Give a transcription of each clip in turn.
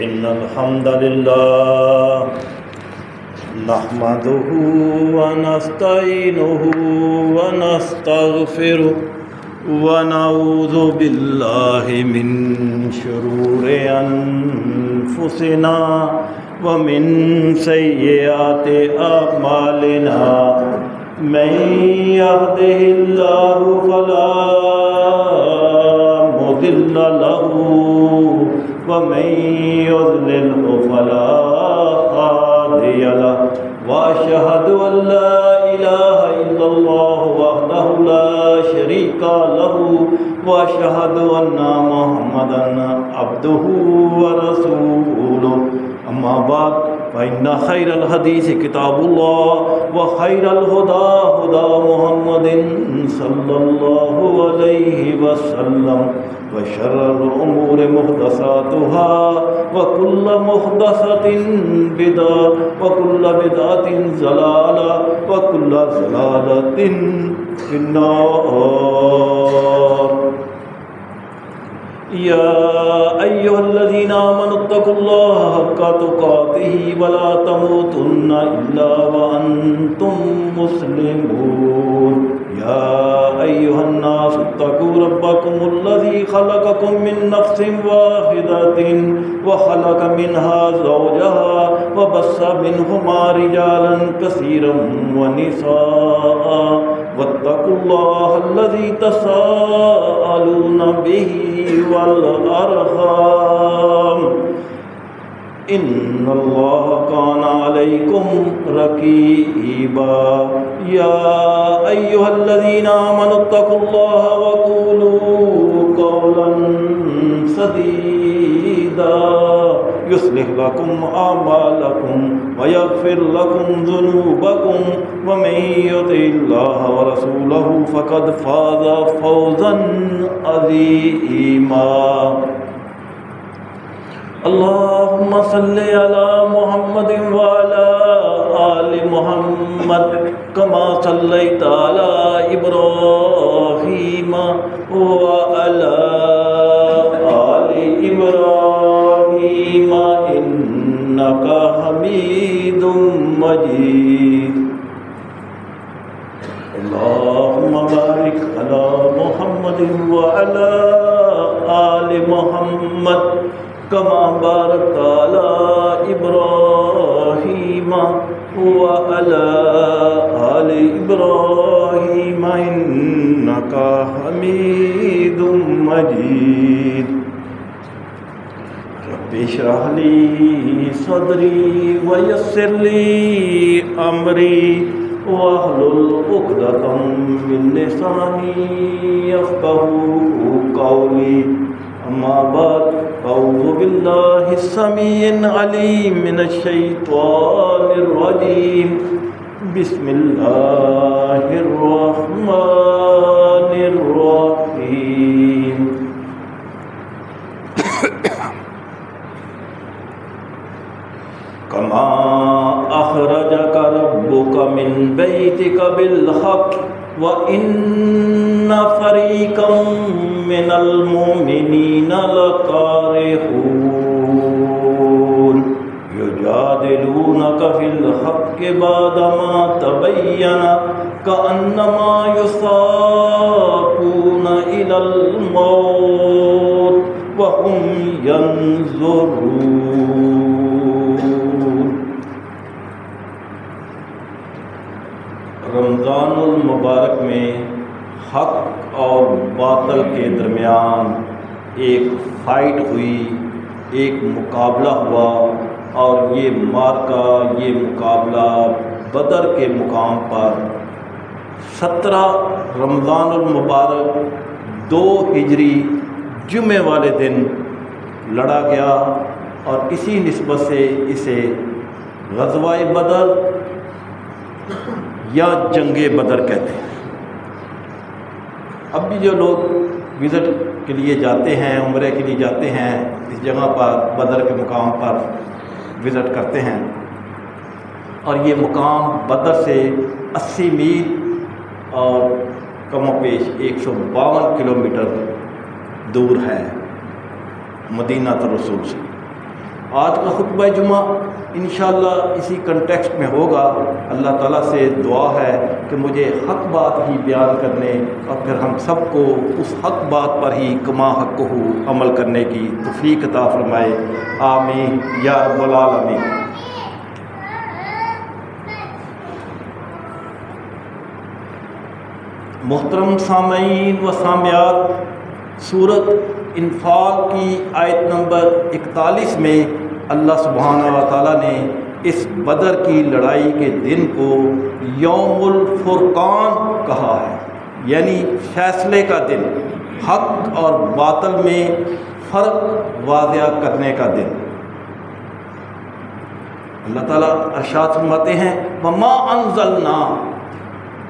إن الحمد لله نحمده ونستعينه ونستغفره ونعوذ بالله من شرور أنفسنا ومن سيئات أعمالنا من يهده الله فلا مضل له ومن يضلل فلا هادي له وأشهد أن لا إله إلا الله وحده لا شريك له وأشهد أن محمدا عبده ورسوله أما بعد فإن خير الحديث كتاب الله وخير الهدى هدى محمد صلى الله عليه وسلم وشر الأمور محدثاتها وكل محدثة بدعة وكل بدعة ضلالة وكل ضلالة في النار. يا أيها الذين آمنوا اتقوا الله حق تقاته ولا تموتن إلا وأنتم مسلمون. يا أيها الناس اتقوا ربكم الذي خلقكم من نفس واحدة وخلق منها زوجها وبث منهما رجالا كثيرا ونساء واتقوا الله الذي تساءلون به والأرحام إن الله كان عليكم رقيبا. يا أيها الذين آمنوا اتقوا الله وقولوا قولا سديدا يصلح لكم أعمالكم ويغفر لكم ذنوبكم ومن يطع الله ورسوله فقد فاز فوزا عظيما. اللهم صل على محمد وعلى آل محمد كما صليت على إبراهيم وعلى آل إبراهيم إنك حميد مجيد. اللهم بارك على محمد وعلى آل محمد كما باركت على إبراهيم وعلى آل إبراهيم إنك حميد مجيد. رب اشرح لي صدري ويسر لي أمري واحلل عقدة من لساني يفقهوا قولي. أما بعد أعوذ بالله السميع العليم من الشيطان الرجيم. بسم الله الرحمن الرحيم. كما أخرجك ربك من بيتك بالحق وإن فريقا من المؤمنين لكارهون يجادلونك في الحق بعدما تبين كأنما يساقون إلى الموت وهم ينظرون. رمضان المبارک میں حق اور باطل کے درمیان ایک فائٹ ہوئی، ایک مقابلہ ہوا، اور یہ مارکا، یہ مقابلہ بدر کے مقام پر 17 رمضان المبارک 2 ہجری جمعے والے دن لڑا گیا، اور اسی نسبت سے اسے غزوہ بدر یا جنگ بدر کہتے ہیں. اب بھی جو لوگ وزٹ کے لیے جاتے ہیں، عمرے کے لیے جاتے ہیں، اس جگہ پر بدر کے مقام پر وزٹ کرتے ہیں، اور یہ مقام بدر سے 80 میل اور کم و بیش 152 کلومیٹر دور ہے مدینہ الرسول سے. آج کا خطبہ جمعہ انشاءاللہ اسی کنٹیکسٹ میں ہوگا۔ اللہ تعالیٰ سے دعا ہے کہ مجھے حق بات ہی بیان کرنے اور پھر ہم سب کو اس حق بات پر ہی کما حق ہو عمل کرنے کی توفیق عطا فرمائے، آمین یا رب العالمین۔ محترم سامعین و سامعات، سورۃ انفال کی آیت نمبر 41 میں اللہ سبحانہ و تعالیٰ نے اس بدر کی لڑائی کے دن کو یوم الفرقان کہا ہے، یعنی فیصلے کا دن، حق اور باطل میں فرق واضح کرنے کا دن۔ اللہ تعالیٰ ارشاد فرماتے ہیں وما انزلنا،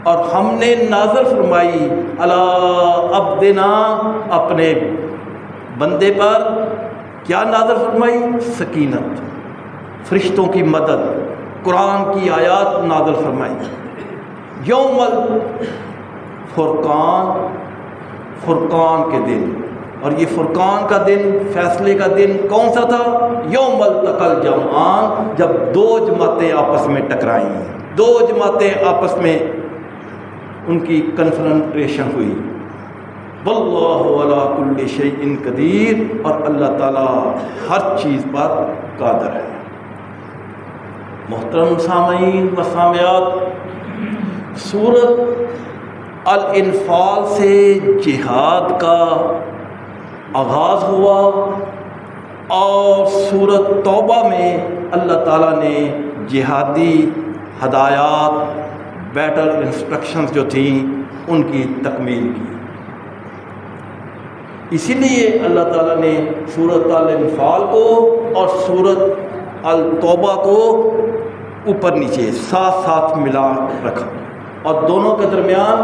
اور ہم نے نازل فرمائی علی عبدنا، اپنے بندے پر کیا نازل فرمائی؟ سکینت، فرشتوں کی مدد، قرآن کی آیات نازل فرمائی۔ یوم الفرقان، فرقان کے دن، اور یہ فرقان کا دن، فیصلے کا دن کون سا تھا؟ یوم التقى الجمعان، جب دو جماعتیں آپس میں ٹکرائیں، دو جماعتیں آپس میں ان کی کنفرنٹیشن ہوئی۔ واللہ علی کل شیء قدیر، اور اللہ تعالیٰ ہر چیز پر قادر ہے۔ محترم سامعین و سامعات، سورۃ الانفال سے جہاد کا آغاز ہوا، اور سورۃ توبہ میں اللہ تعالیٰ نے جہادی ہدایات، بیٹر انسٹرکشنز جو تھیں ان کی تکمیل کی۔ اسی لیے اللہ تعالیٰ نے سورۃ الانفال کو اور سورۃ التوبہ کو اوپر نیچے ساتھ ساتھ ملا رکھا، اور دونوں کے درمیان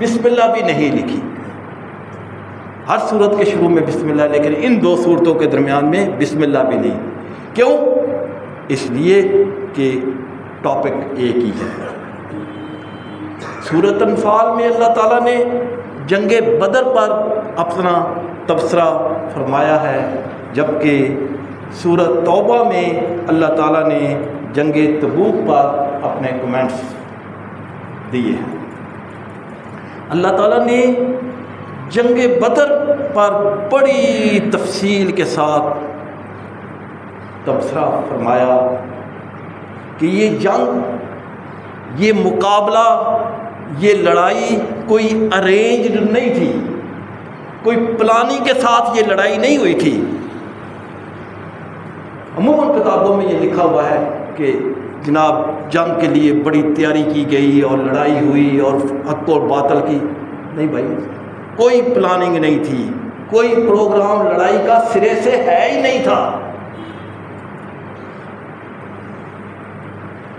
بسم اللہ بھی نہیں لکھی۔ ہر سورت کے شروع میں بسم اللہ، لیکن ان دو صورتوں کے درمیان میں بسم اللہ بھی نہیں۔ کیوں؟ اس لیے کہ ٹاپک ایک ہی ہے۔ سورۃ انفال میں اللہ تعالیٰ نے جنگ بدر پر اپنا تبصرہ فرمایا ہے، جبکہ سورۃ توبہ میں اللہ تعالیٰ نے جنگ تبوک پر اپنے کمنٹس دیے ہیں۔ اللہ تعالیٰ نے جنگ بدر پر بڑی تفصیل کے ساتھ تبصرہ فرمایا کہ یہ جنگ، یہ مقابلہ، یہ لڑائی کوئی ارینجڈ نہیں تھی، کوئی پلاننگ کے ساتھ یہ لڑائی نہیں ہوئی تھی۔ عموماً کتابوں میں یہ لکھا ہوا ہے کہ جناب جنگ کے لیے بڑی تیاری کی گئی اور لڑائی ہوئی اور حق اور باطل کی، نہیں بھائی، کوئی پلاننگ نہیں تھی، کوئی پروگرام لڑائی کا سرے سے ہے ہی نہیں تھا۔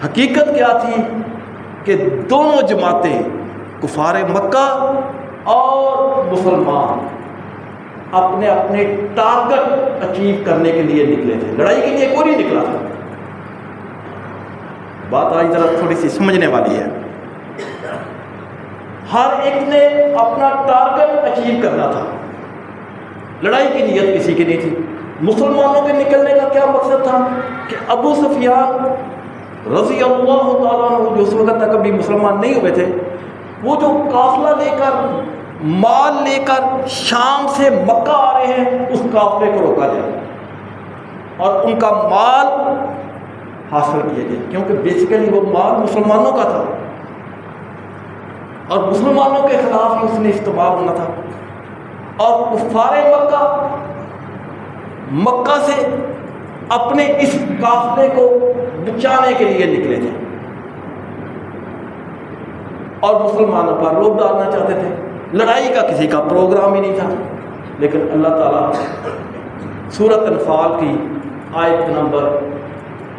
حقیقت کیا تھی کہ دونوں جماعتیں، کفار مکہ اور مسلمان، اپنے اپنے ٹارگٹ اچیو کرنے کے لیے نکلے تھے، لڑائی کے لیے کوئی نہیں نکلا تھا۔ بات آج ذرا تھوڑی سی سمجھنے والی ہے۔ ہر ایک نے اپنا ٹارگٹ اچیو کرنا تھا، لڑائی کی نیت کسی کی نہیں تھی۔ مسلمانوں کے نکلنے کا کیا مقصد تھا کہ ابو سفیان رضی اللہ تعالیٰ عنہ، جو اس وقت تک ابھی مسلمان نہیں ہوئے تھے، وہ جو قافلہ لے کر، مال لے کر شام سے مکہ آ رہے ہیں، اس قافلے کو روکا جائے اور ان کا مال حاصل کیا جائے، کیونکہ بیسیکلی وہ مال مسلمانوں کا تھا اور مسلمانوں کے خلاف ہی اس نے استعمال ہونا تھا۔ اور کفار مکہ سے اپنے اس قافلے کو بچانے کے لیے نکلے تھے اور مسلمانوں پر روک ڈالنا چاہتے تھے۔ لڑائی کا کسی کا پروگرام ہی نہیں تھا، لیکن اللہ تعالیٰ سورۃ انفال کی آیت نمبر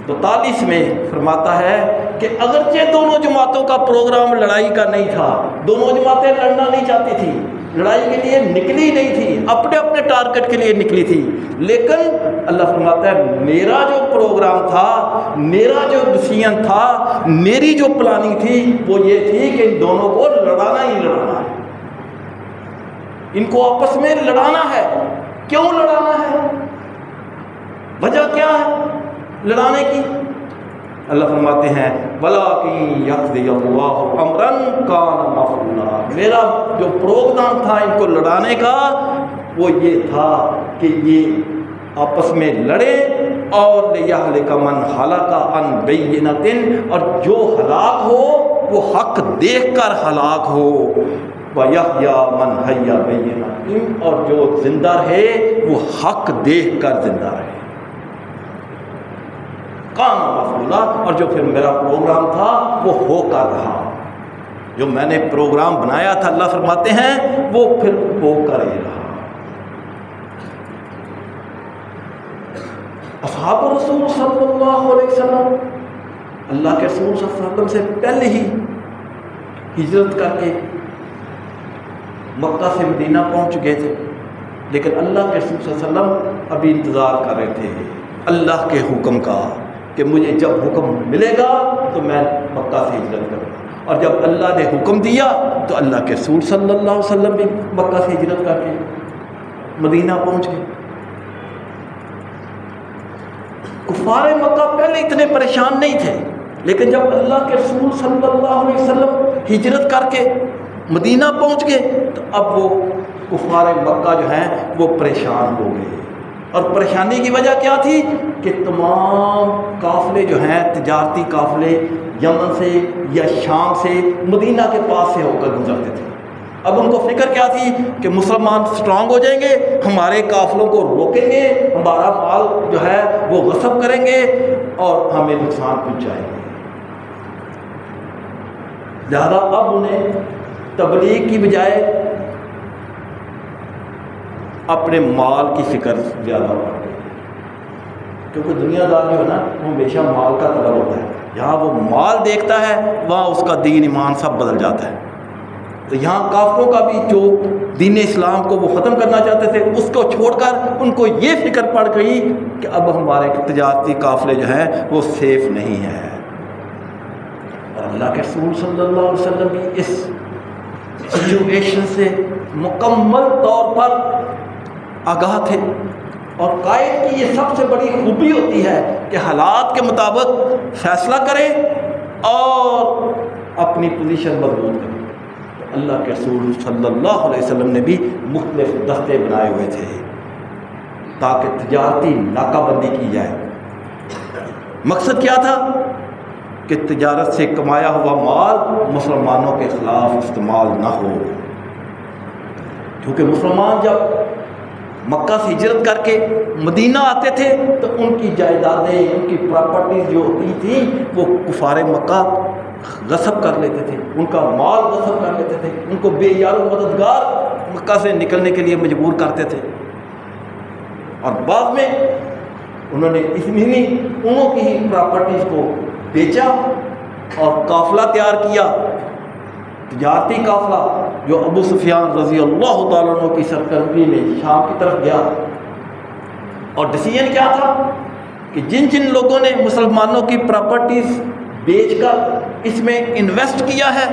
42 میں فرماتا ہے کہ اگرچہ دونوں جماعتوں کا پروگرام لڑائی کا نہیں تھا، دونوں جماعتیں لڑنا نہیں چاہتی تھی، لڑائی کے لیے نکلی نہیں تھی، اپنے اپنے ٹارگٹ کے لیے نکلی تھی، لیکن اللہ فرماتا ہے میرا جو پروگرام تھا، میرا جو ڈیسیژن تھا، میری جو پلاننگ تھی وہ یہ تھی کہ ان دونوں کو لڑانا ہی لڑانا ہے، ان کو آپس میں لڑانا ہے۔ کیوں لڑانا ہے؟ وجہ کیا ہے؟ لڑانے کی؟ اللہ فرماتے ہیں وَلَٰكِن يَقْضِيَ اللَّهُ أَمْرًا كَانَ مَفْعُولًا، میرا جو پروگرام تھا ان کو لڑانے کا وہ یہ تھا کہ یہ آپس میں لڑے، اور لِيَهْلِكَ مَنْ هَلَكَ عَنْ بَيِّنَةٍ، اور جو ہلاک ہو وہ حق دیکھ کر ہلاک ہو، وَيَحْيَىٰ مَنْ حَيَّ بَيِّنَةٍ، اور جو زندہ رہے وہ حق دیکھ کر زندہ رہے، کان مفعولا، اور جو پھر میرا پروگرام تھا وہ ہو کر رہا، جو میں نے پروگرام بنایا تھا اللہ فرماتے ہیں وہ پھر ہو کر ہی رہا۔ اصحاب رسول صلی اللہ علیہ وسلم اللہ کے رسول صلی اللہ علیہ وسلم سے پہلے ہی ہجرت کر کے مکہ سے مدینہ پہنچ چکے تھے، لیکن اللہ کے رسول صلی اللہ علیہ وسلم ابھی انتظار کر رہے تھے اللہ کے حکم کا کہ مجھے جب حکم ملے گا تو میں مکہ سے ہجرت کروں گا، اور جب اللہ نے حکم دیا تو اللہ کے رسول صلی اللہ علیہ وسلم بھی مکہ سے ہجرت کر کے مدینہ پہنچ گئے۔ کفار مکہ پہلے اتنے پریشان نہیں تھے، لیکن جب اللہ کے رسول صلی اللہ علیہ وسلم ہجرت کر کے مدینہ پہنچ گئے تو اب وہ کفار مکہ جو ہیں وہ پریشان ہو گئے، اور پریشانی کی وجہ کیا تھی کہ تمام قافلے جو ہیں تجارتی قافلے یمن سے یا شام سے مدینہ کے پاس سے ہو کر گزرتے تھے۔ اب ان کو فکر کیا تھی کہ مسلمان سٹرانگ ہو جائیں گے، ہمارے قافلوں کو روکیں گے، ہمارا مال جو ہے وہ غصب کریں گے اور ہمیں نقصان پہنچائیں گے، لہذا اب انہیں تبلیغ کی بجائے اپنے مال کی فکر زیادہ پڑ گئی، کیونکہ دنیا دار جو ہے نا وہ ہمیشہ مال کا طلب ہوتا ہے، جہاں وہ مال دیکھتا ہے وہاں اس کا دین ایمان سب بدل جاتا ہے۔ تو یہاں کافروں کا بھی جو دین اسلام کو وہ ختم کرنا چاہتے تھے اس کو چھوڑ کر ان کو یہ فکر پڑ گئی کہ اب ہمارے تجارتی قافلے جو ہیں وہ سیف نہیں ہیں، اور اللہ کے رسول صلی اللہ علیہ وسلم بھی اس سچویشن سے مکمل طور پر آگاہ تھے، اور قائد کی یہ سب سے بڑی خوبی ہوتی ہے کہ حالات کے مطابق فیصلہ کرے اور اپنی پوزیشن مضبوط کرے۔ تو اللہ کے رسول صلی اللہ علیہ وسلم نے بھی مختلف دستے بنائے ہوئے تھے تاکہ تجارتی ناکہ بندی کی جائے۔ مقصد کیا تھا کہ تجارت سے کمایا ہوا مال مسلمانوں کے خلاف استعمال نہ ہو، کیونکہ مسلمان جب مکہ سے ہجرت کر کے مدینہ آتے تھے تو ان کی جائیدادیں، ان کی پراپرٹیز جو ہوتی تھیں وہ کفار مکہ غصب کر لیتے تھے، ان کا مال غصب کر لیتے تھے، ان کو بے یار و مددگار مکہ سے نکلنے کے لیے مجبور کرتے تھے، اور بعد میں انہوں نے اس میں ہی انہوں کی ہی پراپرٹیز کو بیچا اور قافلہ تیار کیا، تجارتی قافلہ جو ابو سفیان رضی اللہ تعالیٰ عنہ کی سرکردگی میں شام کی طرف گیا، اور ڈیسیژن کیا تھا کہ جن جن لوگوں نے مسلمانوں کی پراپرٹیز بیچ کر اس میں انویسٹ کیا ہے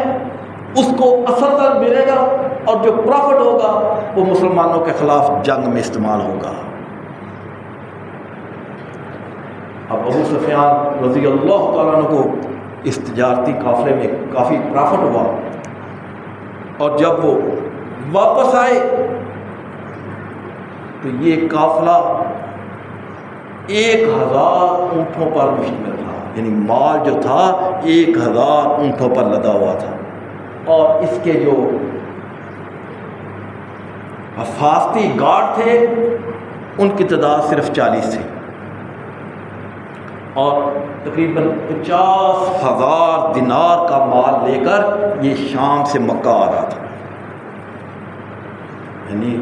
اس کو اثر ملے گا، اور جو پروفٹ ہوگا وہ مسلمانوں کے خلاف جنگ میں استعمال ہوگا۔ اب ابو سفیان رضی اللہ تعالیٰ عنہ کو اس تجارتی قافلے میں کافی پرافٹ ہوا، اور جب وہ واپس آئے تو یہ قافلہ 1000 اونٹوں پر مشتمل تھا، یعنی مال جو تھا 1000 اونٹوں پر لدا ہوا تھا، اور اس کے جو حفاظتی گارڈ تھے ان کی تعداد صرف 40 تھی، اور تقریباً 50,000 دینار کا مال لے کر یہ شام سے مکہ آ رہا تھا، یعنی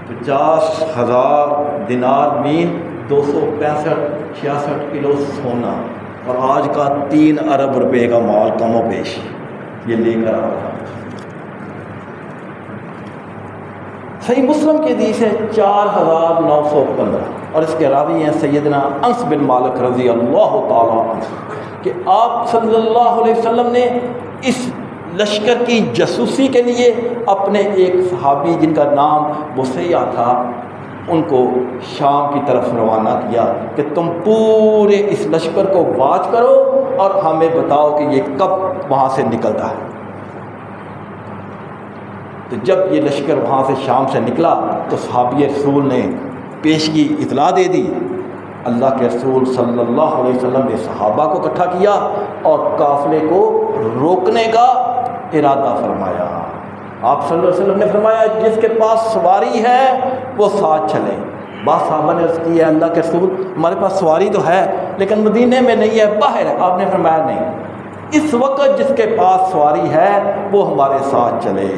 50,000 دینار مین 265-66 کلو سونا، اور آج کا 3 ارب روپے کا مال کم و بیش یہ لے کر آ رہا تھا۔ صحیح مسلم کی حدیث ہے 4915، اور اس کے راوی ہیں سیدنا انس بن مالک رضی اللہ تعالیٰ عنہ، کہ آپ صلی اللہ علیہ وسلم نے اس لشکر کی جاسوسی کے لیے اپنے ایک صحابی جن کا نام بسیہ تھا ان کو شام کی طرف روانہ کیا کہ تم پورے اس لشکر کو واچ کرو اور ہمیں بتاؤ کہ یہ کب وہاں سے نکلتا ہے۔ تو جب یہ لشکر وہاں سے شام سے نکلا تو صحابی رسول نے پیشگی اطلاع دے دی۔ اللہ کے رسول صلی اللہ علیہ وسلم نے صحابہ کو اکٹھا کیا اور قافلے کو روکنے کا ارادہ فرمایا۔ آپ صلی اللہ علیہ وسلم نے فرمایا جس کے پاس سواری ہے وہ ساتھ چلے۔ بعض صحابہ نے عرض کی ہے اللہ کے رسول ہمارے پاس سواری تو ہے لیکن مدینے میں نہیں ہے، باہر ہے۔ آپ نے فرمایا نہیں، اس وقت جس کے پاس سواری ہے وہ ہمارے ساتھ چلے۔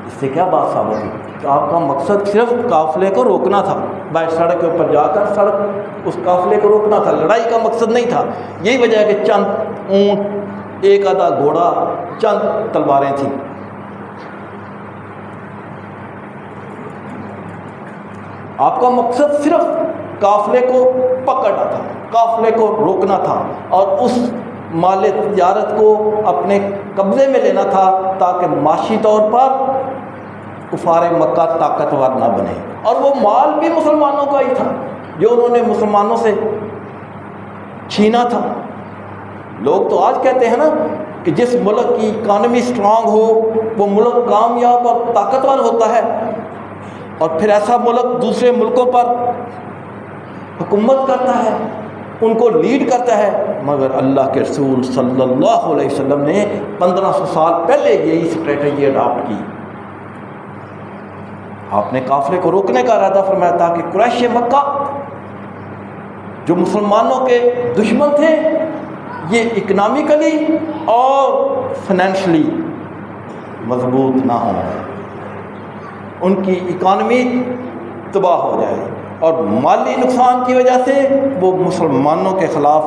اس سے کیا بات ثابت ہوئی؟ آپ کا مقصد صرف قافلے کو روکنا تھا، باہر سڑک کے اوپر جا کر سڑک اس قافلے کو روکنا تھا، لڑائی کا مقصد نہیں تھا۔ یہی وجہ ہے کہ چند اونٹ، ایک آدھا گھوڑا، چند تلواریں تھیں۔ آپ کا مقصد صرف قافلے کو پکڑنا تھا، قافلے کو روکنا تھا اور اس مال تجارت کو اپنے قبضے میں لینا تھا تاکہ معاشی طور پر کفار مکہ طاقتور نہ بنے۔ اور وہ مال بھی مسلمانوں کا ہی تھا جو انہوں نے مسلمانوں سے چھینا تھا۔ لوگ تو آج کہتے ہیں نا کہ جس ملک کی اکانومی سٹرانگ ہو وہ ملک کامیاب اور طاقتور ہوتا ہے، اور پھر ایسا ملک دوسرے ملکوں پر حکومت کرتا ہے، ان کو لیڈ کرتا ہے۔ مگر اللہ کے رسول صلی اللہ علیہ وسلم نے 1500 سال پہلے یہی اسٹریٹجی اڈاپٹ کی۔ آپ نے قافلے کو روکنے کا ارادہ فرمایا تاکہ قریش مکہ جو مسلمانوں کے دشمن تھے یہ اکنامکلی اور فائنینشلی مضبوط نہ ہوں، ان کی اکانومی تباہ ہو جائے اور مالی نقصان کی وجہ سے وہ مسلمانوں کے خلاف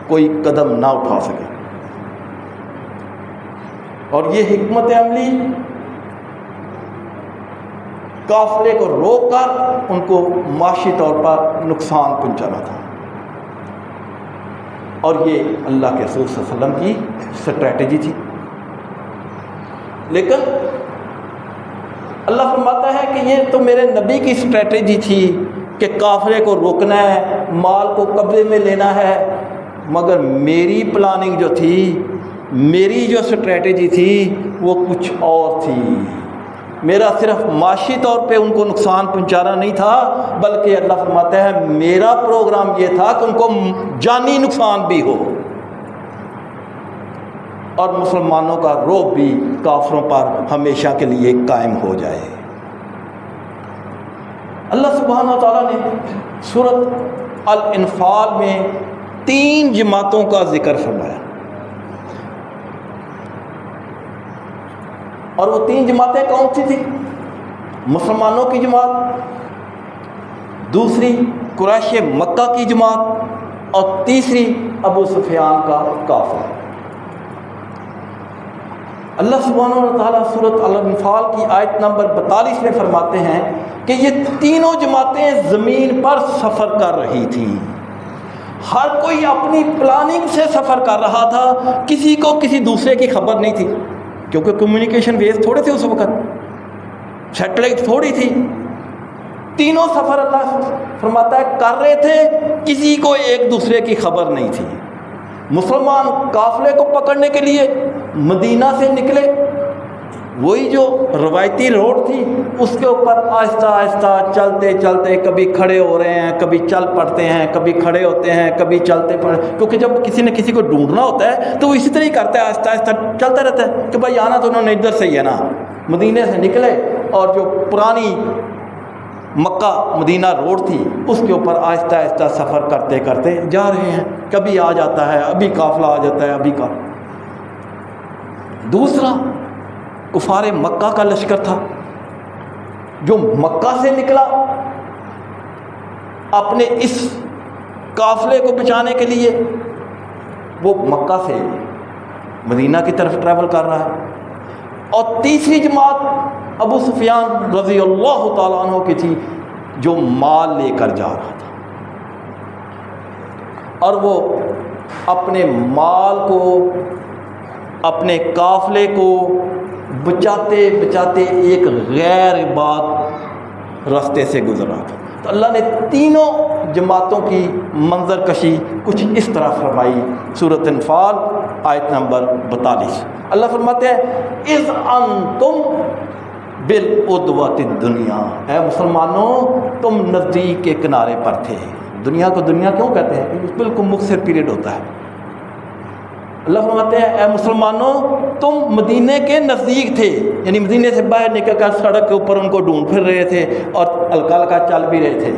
کوئی قدم نہ اٹھا سکے۔ اور یہ حکمت عملی قافلے کو روک کر ان کو معاشی طور پر نقصان پہنچانا تھا، اور یہ اللہ کے رسول صلی اللہ علیہ وسلم کی اسٹریٹجی تھی۔ لیکن اللہ فرماتا ہے کہ یہ تو میرے نبی کی اسٹریٹجی تھی کہ قافلے کو روکنا ہے، مال کو قبضے میں لینا ہے، مگر میری پلاننگ جو تھی، میری جو اسٹریٹجی تھی وہ کچھ اور تھی۔ میرا صرف معاشی طور پہ ان کو نقصان پہنچانا نہیں تھا، بلکہ اللہ فرماتا ہے میرا پروگرام یہ تھا کہ ان کو جانی نقصان بھی ہو اور مسلمانوں کا رعب بھی کافروں پر ہمیشہ کے لیے قائم ہو جائے۔ اللہ سبحانہ و تعالیٰ نے سورۃ الانفال میں 3 جماعتوں کا ذکر فرمایا، اور وہ 3 جماعتیں کون سی تھیں؟ مسلمانوں کی جماعت، دوسری قریش مکہ کی جماعت، اور تیسری ابو سفیان کا قافلہ۔ اللہ سبحانہ و تعالیٰ سورۃ الانفال کی آیت نمبر 42 میں فرماتے ہیں کہ یہ تینوں جماعتیں زمین پر سفر کر رہی تھیں، ہر کوئی اپنی پلاننگ سے سفر کر رہا تھا، کسی کو کسی دوسرے کی خبر نہیں تھی، کیونکہ کمیونیکیشن ویز تھوڑے تھے اس وقت، سیٹلائٹ تھوڑی تھی۔ تینوں سفر اللہ فرماتا ہے کر رہے تھے، کسی کو ایک دوسرے کی خبر نہیں تھی۔ مسلمان قافلے کو پکڑنے کے لیے مدینہ سے نکلے، وہی جو روایتی روڈ تھی اس کے اوپر آہستہ آہستہ چلتے چلتے کبھی کھڑے ہو رہے ہیں، کبھی چل پڑتے ہیں، کبھی کھڑے ہوتے ہیں، کبھی چلتے پڑتے، کیونکہ جب کسی نے کسی کو ڈھونڈنا ہوتا ہے تو وہ اسی طرح ہی کرتا ہے، آہستہ آہستہ چلتا رہتا ہے کہ بھائی آنا تو انہوں نے ادھر سے ہی ہے نا۔ مدینے سے نکلے اور جو پرانی مکہ مدینہ روڈ تھی اس کے اوپر آہستہ آہستہ سفر کرتے کرتے جا رہے ہیں، کبھی آ جاتا ہے، ابھی قافلہ آ جاتا ہے، ابھی کا۔ دوسرا کفار مکہ کا لشکر تھا جو مکہ سے نکلا اپنے اس قافلے کو بچانے کے لیے، وہ مکہ سے مدینہ کی طرف ٹریول کر رہا ہے۔ اور تیسری جماعت ابو سفیان رضی اللہ تعالیٰ عنہ کی تھی جو مال لے کر جا رہا تھا، اور وہ اپنے مال کو، اپنے قافلے کو بچاتے بچاتے ایک غیر بات راستے سے گزرا تھا۔ تو اللہ نے تینوں جماعتوں کی منظر کشی کچھ اس طرح فرمائی۔ سورۃ انفال آیت نمبر 42 اللہ فرماتے ہیں اذ انتم بالعدوۃ الدنیا، اے مسلمانوں تم نزدیک کے کنارے پر تھے۔ دنیا کو دنیا کیوں کہتے ہیں؟ بالکل مختصر پیریڈ ہوتا ہے۔ اللہ فرماتے ہیں اے مسلمانوں تم مدینے کے نزدیک تھے، یعنی مدینے سے باہر نکل کر سڑک کے اوپر ان کو ڈھونڈ پھر رہے تھے اور ہلکا ہلکا چل بھی رہے تھے۔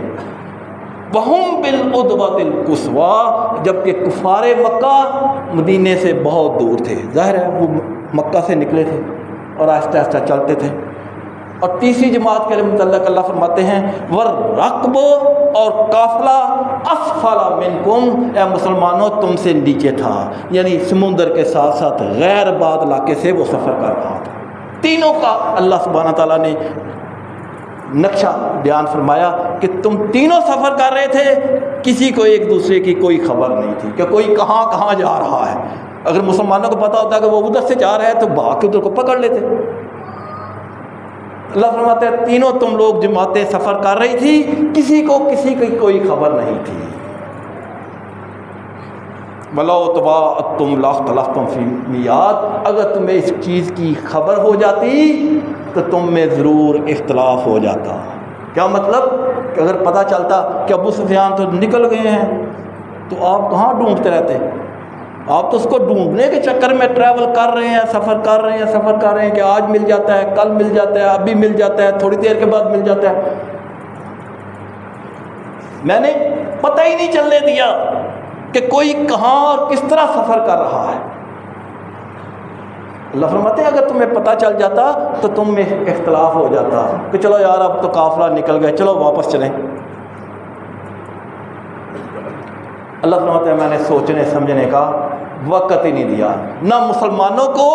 وَهُمْ بِالْعُدْوَةِ الْقُصْوَىٰ، جبکہ کفار مکہ مدینے سے بہت دور تھے۔ ظاہر ہے وہ مکہ سے نکلے تھے اور آہستہ آہستہ چلتے تھے۔ اور تیسری جماعت کے متعلق اللہ فرماتے ہیں وَالرَّكْبُ، اور قافلہ اسفل منکم، اے مسلمانوں تم سے نیچے تھا، یعنی سمندر کے ساتھ ساتھ غیر آباد علاقے سے وہ سفر کر رہا تھا۔ تینوں کا اللہ سبحانہ تعالیٰ نے نقشہ بیان فرمایا کہ تم تینوں سفر کر رہے تھے، کسی کو ایک دوسرے کی کوئی خبر نہیں تھی کہ کوئی کہاں کہاں جا رہا ہے۔ اگر مسلمانوں کو پتہ ہوتا کہ وہ ادھر سے جا رہا ہے تو بھاگ کے ادھر کو پکڑ لیتے۔ اللہ فرماتے ہیں تینوں تم لوگ جماعتیں سفر کر رہی تھی، کسی کی کوئی خبر نہیں تھی۔ وَلَوْ تَوَاعَدتُّمْ لَاخْتَلَفْتُمْ فِي الْمِيعَادِ، اگر تمہیں اس چیز کی خبر ہو جاتی تو تم میں ضرور اختلاف ہو جاتا۔ کیا مطلب کہ اگر پتہ چلتا کہ ابو سفیان تو نکل گئے ہیں تو آپ کہاں ڈھونڈتے رہتے؟ آپ تو اس کو ڈھونڈنے کے چکر میں ٹریول کر رہے ہیں، سفر کر رہے ہیں کہ آج مل جاتا ہے، کل مل جاتا ہے، ابھی مل جاتا ہے، تھوڑی دیر کے بعد مل جاتا ہے۔ میں نے پتہ ہی نہیں چلنے دیا کہ کوئی کہاں اور کس طرح سفر کر رہا ہے۔ اللہ فرماتے ہیں اگر تمہیں پتہ چل جاتا تو تم میں اختلاف ہو جاتا کہ چلو یار اب تو قافلہ نکل گئے، چلو واپس چلیں۔ اللہ فرماتے ہیں میں نے سوچنے سمجھنے کا وقت ہی نہیں دیا، نہ مسلمانوں کو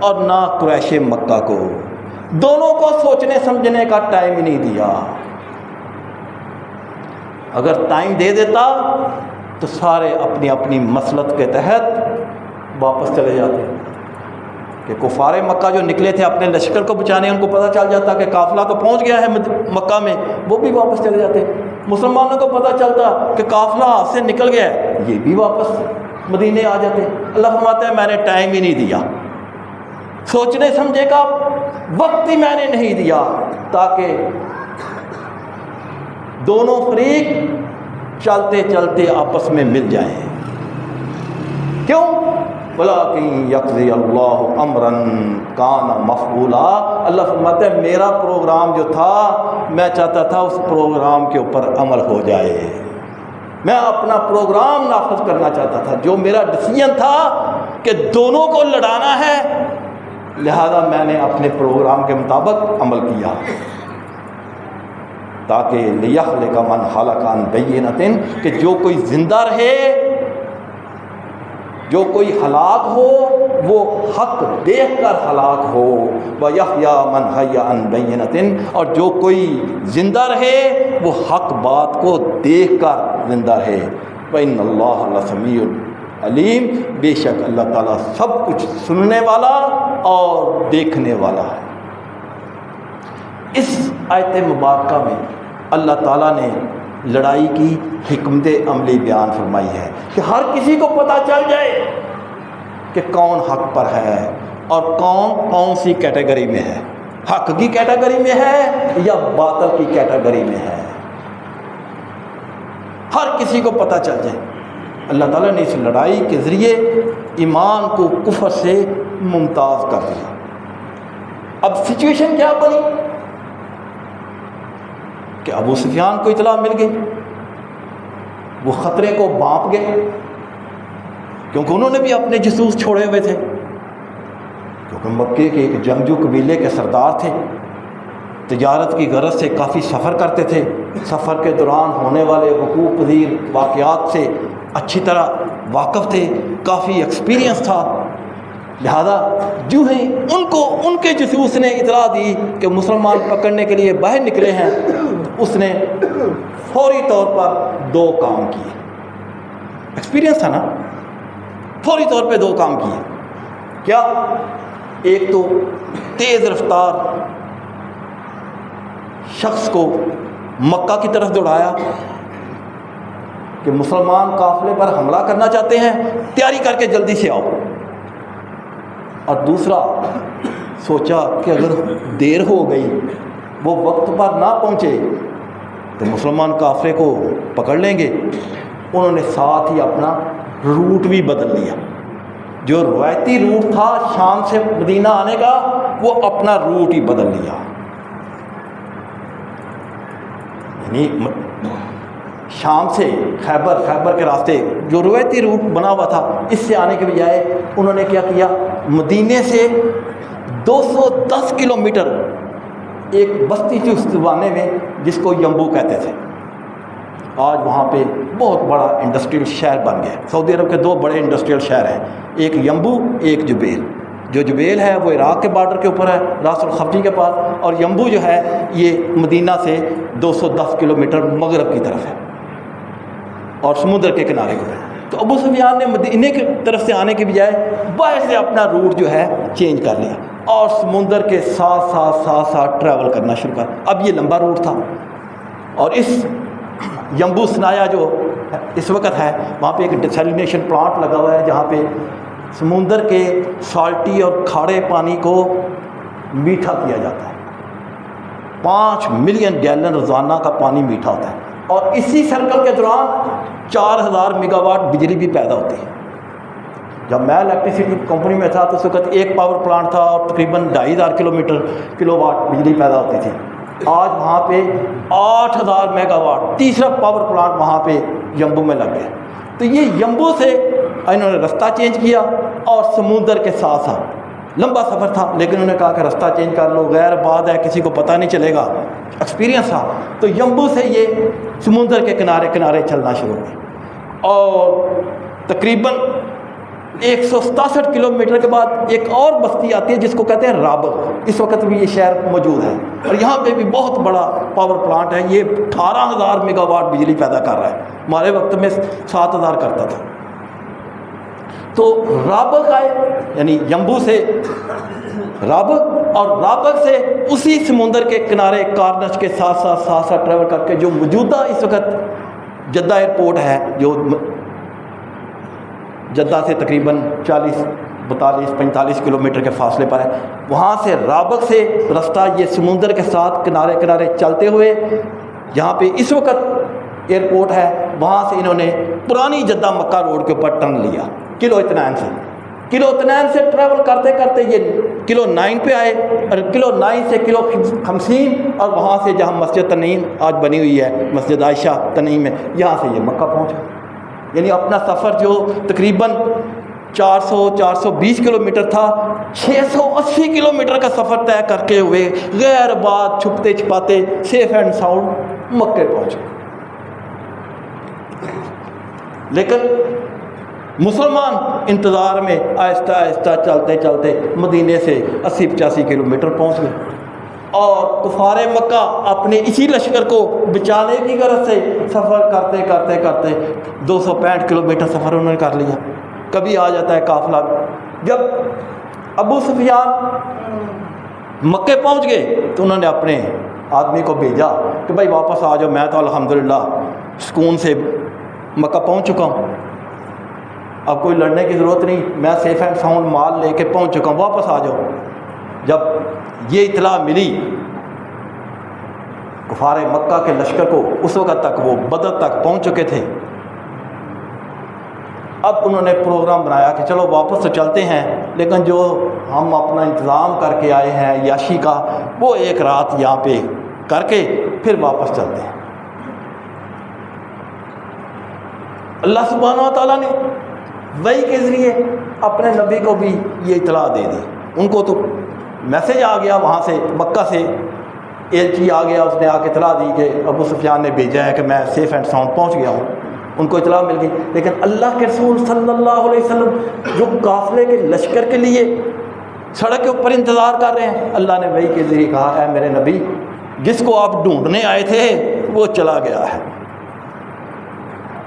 اور نہ قریش مکہ کو، دونوں کو سوچنے سمجھنے کا ٹائم ہی نہیں دیا۔ اگر ٹائم دے دیتا تو سارے اپنی اپنی مسلط کے تحت واپس چلے جاتے کہ کفار مکہ جو نکلے تھے اپنے لشکر کو بچانے، ان کو پتہ چل جاتا کہ قافلہ تو پہنچ گیا ہے مکہ میں، وہ بھی واپس چلے جاتے۔ مسلمانوں کو پتہ چلتا کہ قافلہ ہاتھ سے نکل گیا ہے، یہ بھی واپس مدینے آ جاتے۔ اللہ فرماتا ہے میں نے ٹائم ہی نہیں دیا، سوچنے سمجھے کا وقت ہی میں نے نہیں دیا تاکہ دونوں فریق چلتے چلتے آپس میں مل جائیں۔ کیوں؟ وَلَٰكِن يَقْضِيَ اللَّهُ أَمْرًا كَانَ مَفْعُولًا، اللہ فرماتے ہیں میرا پروگرام جو تھا میں چاہتا تھا اس پروگرام کے اوپر عمل ہو جائے، میں اپنا پروگرام نافذ کرنا چاہتا تھا۔ جو میرا ڈیسیژن تھا کہ دونوں کو لڑانا ہے، لہذا میں نے اپنے پروگرام کے مطابق عمل کیا تاکہ لِيَهْلِكَ مَنْ هَلَكَ عَنْ بَيِّنَةٍ، کہ جو کوئی زندہ رہے، جو کوئی ہلاک ہو وہ حق دیکھ کر ہلاک ہو، وَيَحْيَىٰ مَنْ حَيَّ عَنْ بَيِّنَةٍ، اور جو کوئی زندہ رہے وہ حق بات کو دیکھ کر زندہ رہے۔ وَإِنَّ اللَّهَ لَسَمِيعٌ عَلِيمٌ، بے شک اللہ تعالیٰ سب کچھ سننے والا اور دیکھنے والا ہے۔ اس آیت مبارکہ میں اللہ تعالیٰ نے لڑائی کی حکمت عملی بیان فرمائی ہے کہ ہر کسی کو پتہ چل جائے کہ کون حق پر ہے اور کون سی کیٹیگری میں ہے، حق کی کیٹیگری میں ہے یا باطل کی کیٹیگری میں ہے، ہر کسی کو پتہ چل جائے۔ اللہ تعالیٰ نے اس لڑائی کے ذریعے ایمان کو کفر سے ممتاز کر دیا۔ اب سچویشن کیا بنی کہ ابو سفیان کو اطلاع مل گئی، وہ خطرے کو بانپ گئے کیونکہ انہوں نے بھی اپنے جاسوس چھوڑے ہوئے تھے، کیونکہ مکے کے ایک جنگجو قبیلے کے سردار تھے، تجارت کی غرض سے کافی سفر کرتے تھے، سفر کے دوران ہونے والے وقوع پذیر واقعات سے اچھی طرح واقف تھے، کافی ایکسپیرینس تھا، لہذا جو ہیں ان کے جاسوس نے اطلاع دی کہ مسلمان پکڑنے کے لیے باہر نکلے ہیں، اس نے فوری طور پر دو کام کیے، ایکسپیرینس تھا نا، فوری طور پہ دو کام کیے۔ کیا؟ ایک تو تیز رفتار شخص کو مکہ کی طرف دوڑایا کہ مسلمان قافلے پر حملہ کرنا چاہتے ہیں، تیاری کر کے جلدی سے آؤ۔ اور دوسرا سوچا کہ اگر دیر ہو گئی، وہ وقت پر نہ پہنچے تو مسلمان قافلے کو پکڑ لیں گے۔ انہوں نے ساتھ ہی اپنا روٹ بھی بدل لیا۔ جو روایتی روٹ تھا شام سے مدینہ آنے کا، وہ اپنا روٹ ہی بدل لیا۔ یعنی شام سے خیبر کے راستے جو روایتی روٹ بنا ہوا تھا، اس سے آنے کے بجائے انہوں نے کیا کیا، مدینے سے 210 کلومیٹر ایک بستی تھی اس زمانے میں جس کو یمبو کہتے تھے۔ آج وہاں پہ بہت بڑا انڈسٹریل شہر بن گیا۔ سعودی عرب کے 2 بڑے انڈسٹریل شہر ہیں، ایک یمبو، ایک جبیل۔ جو جبیل ہے وہ عراق کے بارڈر کے اوپر ہے، راس الخفی کے پاس، اور یمبو جو ہے یہ مدینہ سے 210 کلومیٹر مغرب کی طرف ہے اور سمندر کے کنارے کو ہے۔ تو ابو سفیان نے مدینے کی طرف سے آنے کے بجائے باہر سے اپنا روٹ جو ہے چینج کر لیا اور سمندر کے ساتھ ٹریول کرنا شروع کر۔ اب یہ لمبا روٹ تھا، اور اس یمبو سنایا جو اس وقت ہے، وہاں پہ ایک ڈیسیلینیشن پلانٹ لگا ہوا ہے جہاں پہ سمندر کے سالٹی اور کھارے پانی کو میٹھا کیا جاتا ہے۔ 5 ملین گیلن روزانہ کا پانی میٹھا ہوتا ہے، اور اسی سرکل کے دوران 4000 میگا واٹ بجلی بھی پیدا ہوتی ہے۔ جب میں الیکٹریسٹی کمپنی میں تھا تو اس وقت ایک پاور پلانٹ تھا اور تقریباً 2500 کلو واٹ بجلی پیدا ہوتی تھی۔ آج وہاں پہ 8000 میگا واٹ، تیسرا پاور پلانٹ وہاں پہ یمبو میں لگ گیا۔ تو یہ یمبو سے انہوں نے رستہ چینج کیا، اور سمندر کے ساتھ لمبا سفر تھا، لیکن انہوں نے کہا کہ رستہ چینج کر لو، غیر آباد ہے، کسی کو پتہ نہیں چلے گا، ایکسپیرینس تھا۔ تو یمبو سے یہ سمندر کے کنارے چلنا شروع ہوئے، اور تقریباً 167 کلومیٹر کے بعد ایک اور بستی آتی ہے جس کو کہتے ہیں رابغ۔ اس وقت بھی یہ شہر موجود ہے، اور یہاں پہ بھی بہت بڑا پاور پلانٹ ہے۔ یہ 18000 میگا واٹ بجلی پیدا کر رہا ہے، ہمارے وقت میں 7000 کرتا تھا۔ تو رابغ آئے، یعنی یمبو سے رابغ، اور رابغ سے اسی سمندر کے کنارے کارنش کے ساتھ ٹریول کر کے جو موجودہ اس وقت جدہ ایئرپورٹ ہے، جو جدہ سے تقریباً 45 کلومیٹر کے فاصلے پر ہے، وہاں سے رابغ سے رستہ یہ سمندر کے ساتھ کنارے چلتے ہوئے جہاں پہ اس وقت ایئرپورٹ ہے، وہاں سے انہوں نے پرانی جدہ مکہ روڈ کے اوپر ٹرن لیا کلو اطنین سے ٹریول کرتے کرتے یہ کلو 9 پہ آئے، اور کلو 9 سے کلو 50، اور وہاں سے جہاں مسجد تنعیم آج بنی ہوئی ہے، مسجد عائشہ تنعیم میں، یہاں سے یہ مکہ پہنچا۔ یعنی اپنا سفر جو تقریباً 420 کلومیٹر تھا، 680 کلومیٹر کا سفر طے کر کے ہوئے غیر آباد چھپتے چھپاتے سیف اینڈ ساؤنڈ مکے پہنچے۔ لیکن مسلمان انتظار میں آہستہ آہستہ چلتے چلتے مدینے سے 80-85 کلومیٹر پہنچ گئے، اور کفار مکہ اپنے اسی لشکر کو بچانے کی غرض سے سفر کرتے کرتے کرتے 265 کلومیٹر سفر انہوں نے کر لیا۔ کبھی آ جاتا ہے قافلہ۔ جب ابو سفیان مکے پہنچ گئے تو انہوں نے اپنے آدمی کو بھیجا کہ بھائی واپس آ جاؤ، میں تو الحمدللہ سکون سے مکہ پہنچ چکا ہوں، اب کوئی لڑنے کی ضرورت نہیں، میں سیف اینڈ ساؤنڈ مال لے کے پہنچ چکا ہوں، واپس آ جاؤ۔ جب یہ اطلاع ملی کفار مکہ کے لشکر کو، اس وقت تک وہ بدر تک پہنچ چکے تھے، اب انہوں نے پروگرام بنایا کہ چلو واپس تو چلتے ہیں، لیکن جو ہم اپنا انتظام کر کے آئے ہیں یاشی کا، وہ ایک رات یہاں پہ کر کے پھر واپس چلتے ہیں۔ اللہ سبحانہ و تعالیٰ نے وحی کے ذریعے اپنے نبی کو بھی یہ اطلاع دے دی۔ ان کو تو میسیج آ گیا، وہاں سے مکہ سے ایلچی آ گیا، اس نے آ کے اطلاع دی کہ ابو سفیان نے بھیجا ہے کہ میں سیف اینڈ ساؤنڈ پہنچ گیا ہوں، ان کو اطلاع مل گئی۔ لیکن اللہ کے رسول صلی اللہ علیہ وسلم جو قافلے کے لشکر کے لیے سڑک کے اوپر انتظار کر رہے ہیں، اللہ نے وحی کے ذریعے کہا، اے میرے نبی، جس کو آپ ڈھونڈنے آئے تھے وہ چلا گیا ہے،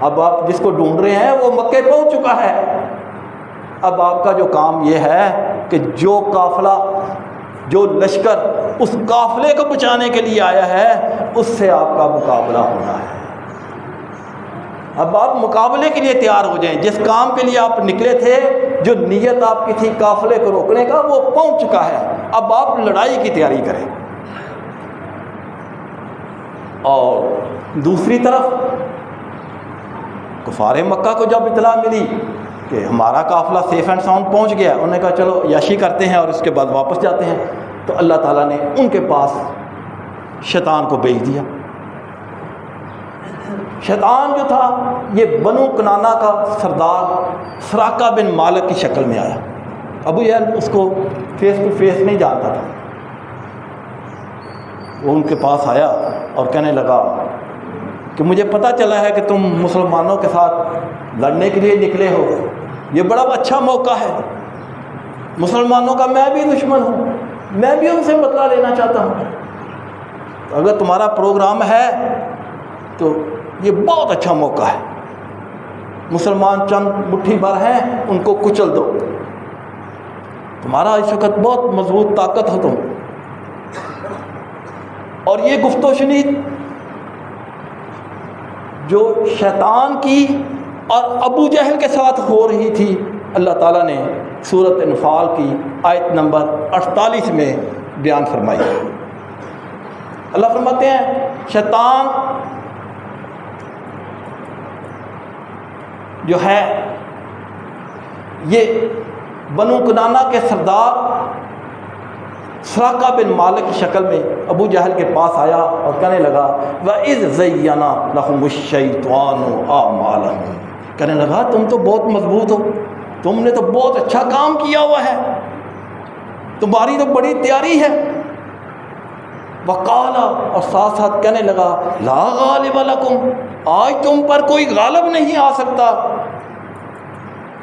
اب آپ جس کو ڈھونڈ رہے ہیں وہ مکے پہنچ چکا ہے، اب آپ کا جو کام یہ ہے کہ جو قافلہ جو لشکر اس قافلے کو بچانے کے لیے آیا ہے اس سے آپ کا مقابلہ ہونا ہے۔ اب آپ مقابلے کے لیے تیار ہو جائیں۔ جس کام کے لیے آپ نکلے تھے، جو نیت آپ کی تھی قافلے کو روکنے کا، وہ پہنچ چکا ہے۔ اب آپ لڑائی کی تیاری کریں۔ اور دوسری طرف کفار مکہ کو جب اطلاع ملی کہ ہمارا قافلہ سیف اینڈ ساؤنڈ پہنچ گیا، انہوں نے کہا چلو عیاشی کرتے ہیں اور اس کے بعد واپس جاتے ہیں، تو اللہ تعالیٰ نے ان کے پاس شیطان کو بھیج دیا۔ شیطان جو تھا یہ بنو کنانہ کا سردار سراقہ بن مالک کی شکل میں آیا۔ ابو جہل اس کو فیس ٹو فیس نہیں جانتا تھا۔ وہ ان کے پاس آیا اور کہنے لگا کہ مجھے پتہ چلا ہے کہ تم مسلمانوں کے ساتھ لڑنے کے لیے نکلے ہو، یہ بڑا اچھا موقع ہے۔ مسلمانوں کا میں بھی دشمن ہوں، میں بھی ان سے بدلہ لینا چاہتا ہوں، تو اگر تمہارا پروگرام ہے تو یہ بہت اچھا موقع ہے۔ مسلمان چند مٹھی بھر ہیں، ان کو کچل دو، تمہارا اس وقت بہت مضبوط طاقت ہو تم۔ اور یہ گفت و شنید جو شیطان کی اور ابو جہل کے ساتھ ہو رہی تھی، اللہ تعالیٰ نے سورۃ انفال کی آیت نمبر 48 میں بیان فرمائی۔ اللہ فرماتے ہیں شیطان جو ہے یہ بنو کنانہ کے سردار سراقہ بن مالک کی شکل میں ابو جہل کے پاس آیا اور کہنے لگا وَإِذْ زَيَّنَ لَهُمُ الشَّيْطَانُ أَعْمَالَهُمْ، کہنے لگا تم تو بہت مضبوط ہو، تم نے تو بہت اچھا کام کیا ہوا ہے، تمہاری تو بڑی تیاری ہے۔ وقال، اور ساتھ ساتھ کہنے لگا لا غالب لکم، آج تم پر کوئی غالب نہیں آ سکتا۔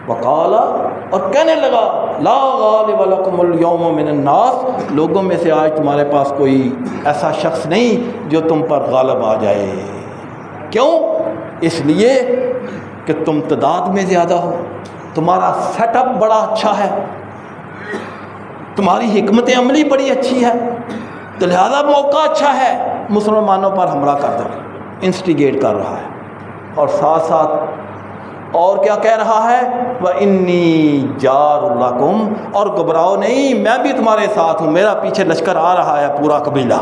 وقال، اور کہنے لگا لا غالب لکم اليوم من الناس، لوگوں میں سے آج تمہارے پاس کوئی ایسا شخص نہیں جو تم پر غالب آ جائے۔ کیوں؟ اس لیے کہ تم تعداد میں زیادہ ہو، تمہارا سیٹ اپ بڑا اچھا ہے، تمہاری حکمت عملی بڑی اچھی ہے، تو لہذا موقع اچھا ہے، مسلمانوں پر حملہ کر دو، انسٹیگیٹ کر رہا ہے۔ اور ساتھ ساتھ اور کیا کہہ رہا ہے وَإِنِّي جَارٌ لَكُمْ، اور گھبراؤ نہیں، میں بھی تمہارے ساتھ ہوں، میرا پیچھے لشکر آ رہا ہے پورا قبیلہ،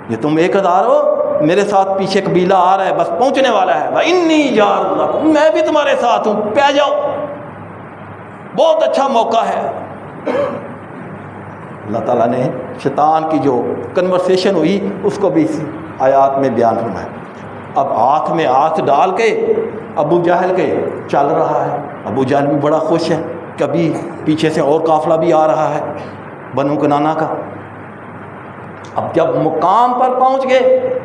یہ تم 1000 ہو، میرے ساتھ پیچھے قبیلہ آ رہا ہے، بس پہنچنے والا ہے۔ وَإِنِّي جَارٌ لَكُمْ، میں بھی تمہارے ساتھ ہوں، پہ جاؤ، بہت اچھا موقع ہے۔ اللہ تعالیٰ نے شیطان کی جو کنورسیشن ہوئی اس کو بھی اس آیات میں بیان فرمایا۔ اب ہاتھ میں ہاتھ ڈال کے ابو جہل کے چل رہا ہے، ابو جہل بھی بڑا خوش ہے، کبھی پیچھے سے اور قافلہ بھی آ رہا ہے بنو کنانہ کا۔ اب جب مقام پر پہنچ گئے،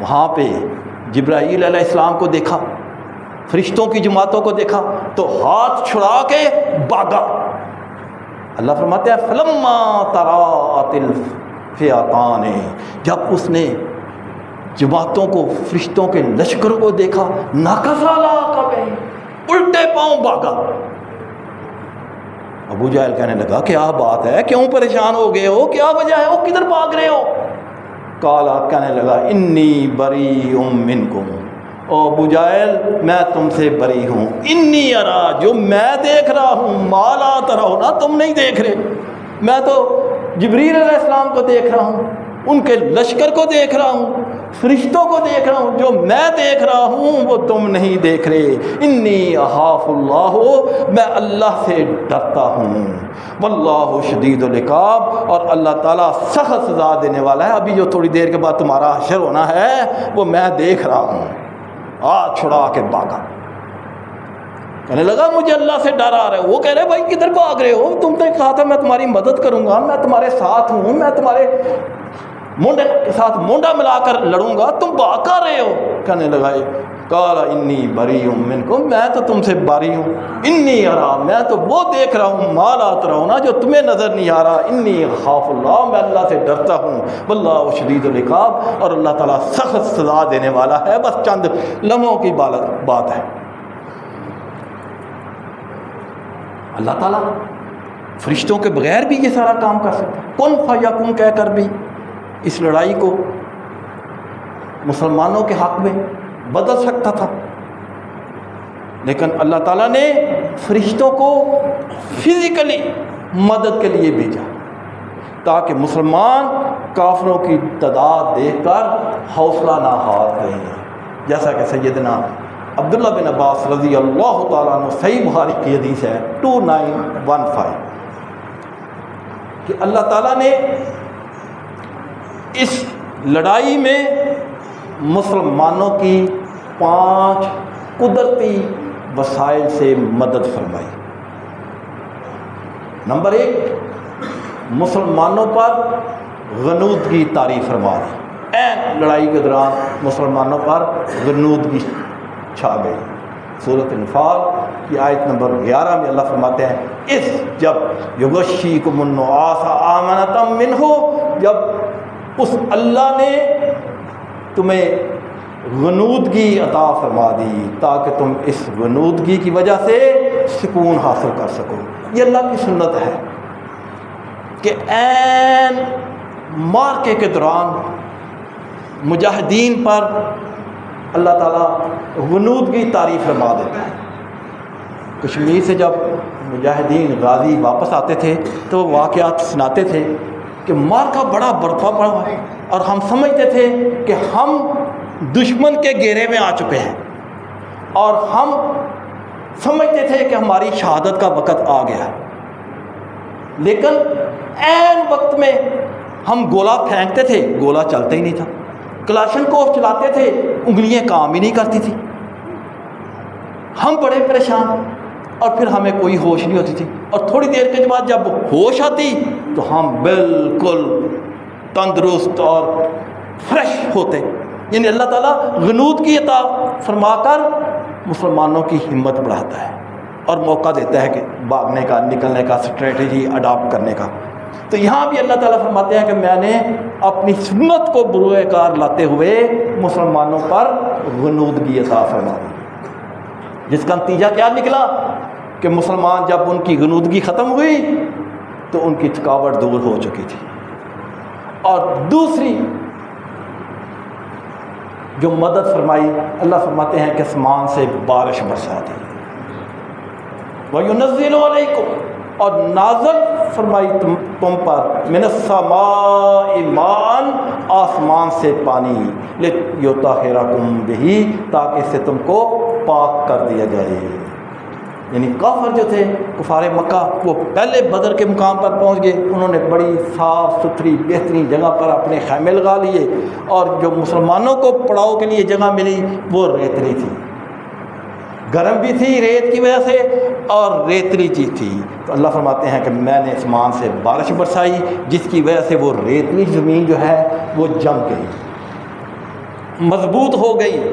وہاں پہ جبرائیل علیہ السلام کو دیکھا، فرشتوں کی جماعتوں کو دیکھا، تو ہاتھ چھڑا کے بھاگا۔ اللہ فرماتے ہیں فلما تراءت الفئتان، جب اس نے جماعتوں کو، فرشتوں کے لشکر کو دیکھا، ناکس علی عقبیہ، الٹے پاؤں بھاگا۔ ابو جہل کہنے لگا کیا بات ہے، کیوں پریشان ہو گئے ہو، کیا وجہ ہے، وہ کدھر بھاگ رہے ہو؟ قالا، کہنے لگا انی بریء منکم، او ابو جہل میں تم سے بری ہوں، انی ارا، جو میں دیکھ رہا ہوں، ما لا ترون، تم نہیں دیکھ رہے، میں تو جبریل علیہ السلام کو دیکھ رہا ہوں، ان کے لشکر کو دیکھ رہا ہوں، فرشتوں کو دیکھ رہا ہوں، جو میں دیکھ رہا ہوں وہ تم نہیں دیکھ رہے۔ انی اخاف اللہ، میں اللہ سے ڈرتا ہوں، واللہ شدید العقاب، اور اللہ تعالیٰ سخت سزا دینے والا ہے۔ ابھی جو تھوڑی دیر کے بعد تمہارا حشر ہونا ہے وہ میں دیکھ رہا ہوں۔ ہاتھ چھڑا کے بھاگا، کہنے لگا مجھے اللہ سے ڈر آ رہا ہے۔ وہ کہہ رہے بھائی کدھر بھاگ رہے ہو، تم نے کہا تھا میں تمہاری مدد کروں گا، میں تمہارے ساتھ ہوں، میں تمہارے مونڈے کے ساتھ مونڈا ملا کر لڑوں گا، تم بھاگ کر رہے ہو؟ کہنے لگا قال انی بریء منکم، میں تو تم سے بری ہوں، انی ارا، میں تو وہ دیکھ رہا ہوں، ما لا ترون، جو تمہیں نظر نہیں آ رہا، انی اخاف اللہ، میں اللہ سے ڈرتا ہوں، واللہ شدید العقاب، اور اللہ تعالیٰ سخت سزا دینے والا ہے۔ بس چند لمحوں کی بات ہے۔ اللہ تعالیٰ فرشتوں کے بغیر بھی یہ سارا کام کر سکتا ہے، کن فیکون کہہ کر بھی اس لڑائی کو مسلمانوں کے حق میں بدل سکتا تھا۔ لیکن اللہ تعالیٰ نے فرشتوں کو فزیکلی مدد کے لیے بھیجا تاکہ مسلمان کافروں کی تعداد دیکھ کر حوصلہ نہ ہار رہیں، جیسا کہ سیدنا عبداللہ بن عباس رضی اللہ تعالیٰ عنہ صحیح بخاری کی حدیث ہے 2915 کہ اللہ تعالیٰ نے اس لڑائی میں مسلمانوں کی 5 قدرتی وسائل سے مدد فرمائی۔ نمبر 1، مسلمانوں پر غنودگی طاری فرما دی، این لڑائی کے دوران مسلمانوں پر غنودگی چھا گئی۔ سورۃ انفال کی آیت نمبر 11 میں اللہ فرماتے ہیں اس جب یغشیکم النعاس آمنۃ منہ، جب اس اللہ نے تمہیں غنودگی عطا فرما دی تاکہ تم اس غنودگی کی وجہ سے سکون حاصل کر سکو۔ یہ اللہ کی سنت ہے کہ عین معرکے کے دوران مجاہدین پر اللہ تعالیٰ غنودگی طاری فرما دیتا ہے۔ کشمیر سے جب مجاہدین غازی واپس آتے تھے تو واقعات سناتے تھے کہ معرکہ بڑا برپا پڑا ہے اور ہم سمجھتے تھے کہ ہم دشمن کے گھیرے میں آ چکے ہیں اور ہم سمجھتے تھے کہ ہماری شہادت کا وقت آ گیا، لیکن عین وقت میں ہم گولا پھینکتے تھے، گولا چلتا ہی نہیں تھا، کلاشن کوف چلاتے تھے، انگلیاں کام ہی نہیں کرتی تھی، ہم بڑے پریشان، اور پھر ہمیں کوئی ہوش نہیں ہوتی تھی، اور تھوڑی دیر کے بعد جب ہوش آتی تو ہم بالکل تندرست اور فریش ہوتے۔ یعنی اللہ تعالیٰ غنودگی عطا فرما کر مسلمانوں کی ہمت بڑھاتا ہے اور موقع دیتا ہے کہ بھاگنے کا، نکلنے کا، اسٹریٹجی اڈاپٹ کرنے کا۔ تو یہاں بھی اللہ تعالیٰ فرماتے ہیں کہ میں نے اپنی سنت کو بروئے کار لاتے ہوئے مسلمانوں پر غنودگی عطا فرما دی، جس کا نتیجہ کیا نکلا کہ مسلمان جب ان کی غنودگی ختم ہوئی تو ان کی تھکاوٹ دور ہو چکی تھی۔ اور دوسری جو مدد فرمائی، اللہ فرماتے ہیں کہ آسمان سے بارش برسا دی، وَيُنَزِّلُ عَلَيْكُمْ، اور نازل فرمائی تم پر مِنَ السَّمَاءِ مَاءً، آسمان سے پانی، لِيُطَهِّرَكُمْ بِهِ، تاکہ اس سے تم کو پاک کر دیا جائے۔ یعنی کافر جو تھے کفار مکہ، وہ پہلے بدر کے مقام پر پہنچ گئے، انہوں نے بڑی صاف ستھری بہترین جگہ پر اپنے خیمے لگا لیے، اور جو مسلمانوں کو پڑاؤ کے لیے جگہ ملی وہ ریتلی تھی، گرم بھی تھی ریت کی وجہ سے اور ریتلی چیز تھی۔ تو اللہ فرماتے ہیں کہ میں نے آسمان سے بارش برسائی جس کی وجہ سے وہ ریتلی زمین جو ہے وہ جم گئی، مضبوط ہو گئی،